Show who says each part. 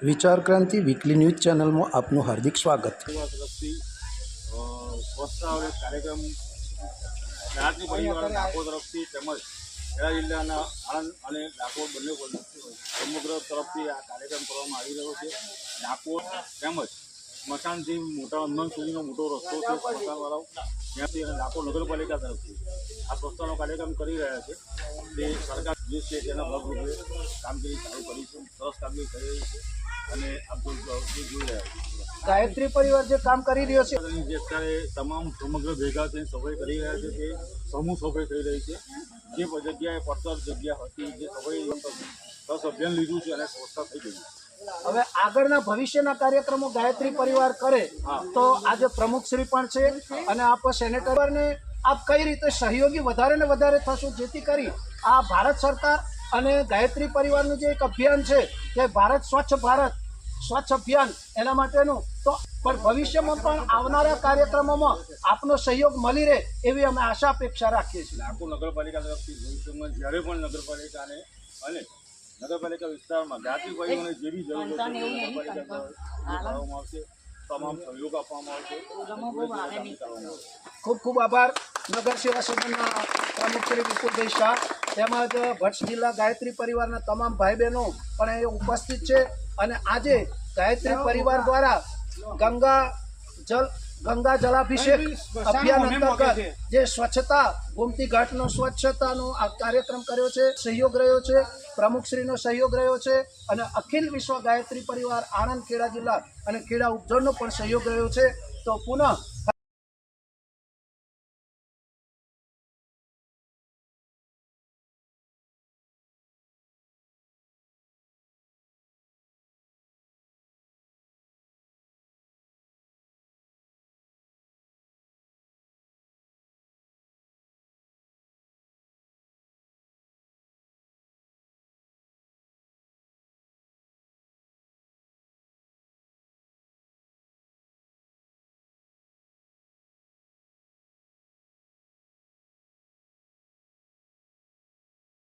Speaker 1: વિચાર ક્રાંતિ weekly news ચેનલમાં આપનું હાર્દિક સ્વાગત.
Speaker 2: તરફથી સ્વચ્છતા કાર્યક્રમ ગુજરાતની પરિવાર ડાકોર તરફથી તેમજ ખેડા જિલ્લાના આણંદ અને ડાકોર બંને સમગ્ર તરફથી આ કાર્યક્રમ કરવામાં આવી રહ્યો છે. ડાકોર તેમજ સ્મશાનથી મોટા હનુમાન સુધીનો મોટો રસ્તો છે સ્મશાનવાળાઓ, ત્યાંથી અને ડાકોર નગરપાલિકા તરફથી આ સ્વચ્છતાનો કાર્યક્રમ કરી રહ્યા છે. તે સરકાર જે છે તેના ભાગરૂપે કામગીરી ચાલુ કરી છે. સરસ કામગીરી કરી રહી છે અને આપ જોઈ રહ્યા છે.
Speaker 3: ગાયત્રી પરિવાર જે કામ કરી રહ્યો છે,
Speaker 2: જે અત્યારે તમામ સમગ્ર ભેગા થઈને સફાઈ કરી રહ્યા છે તે સમૂહ સફાઈ થઈ રહી છે. જે જગ્યાએ પડતર જગ્યા હતી જે સફાઈ 10 અભિયાન લીધું છે અને સ્વચ્છતા થઈ ગઈ છે.
Speaker 3: હવે આગળના ભવિષ્યના કાર્યક્રમો ગાયત્રી પરિવાર કરે તો આજે પ્રમુખશ્રી પણ છે અને આપ સેનેટરને આપ કઈ રીતે સહયોગી વધારે ને વધારે થશો જેથી કરી આ ભારત સરકાર અને ગાયત્રી પરિવારનું જે એક અભિયાન છે કે ભારત સ્વચ્છ અભિયાન એના માટેનું, તો પણ ભવિષ્યમાં પણ આવનારા કાર્યક્રમોમાં આપનો સહયોગ મળી રહે એવી અમે આશા અપેક્ષા રાખીએ છીએ.
Speaker 2: ડાકોર નગરપાલિકા તરફથી ભવિષ્યમાં જ્યારે પણ નગરપાલિકાને અને નગરપાલિકા વિસ્તારમાં ગાયત્રી પરિવારને જે બી જરૂર છે નગરપાલિકા કરવામાં આવશે, તમામ સહયોગ આપવામાં આવશે.
Speaker 3: ખૂબ ખૂબ આભાર નગર સેવા સદનના પ્રમુખ શ્રી વિપુલભાઈ શાહ તેમજ ભટ્ટ જિલ્લા ગાયત્રી પરિવારના તમામ ભાઈ બહેનો પણ એ ઉપસ્થિત છે. અને આજે ગાયત્રી પરિવાર દ્વારા ગંગા જલાભિષેક અભિયાન અંતર્ગત જે સ્વચ્છતા ગોમતી ઘાટનો સ્વચ્છતાનો આ કાર્યક્રમ કર્યો છે, સહયોગ રહ્યો છે, પ્રમુખશ્રીનો સહયોગ રહ્યો છે અને અખિલ વિશ્વ ગાયત્રી પરિવાર આણંદ ખેડા જિલ્લા અને ખેડા ઉપઝોનનો પણ સહયોગ રહ્યો છે. તો પુનઃ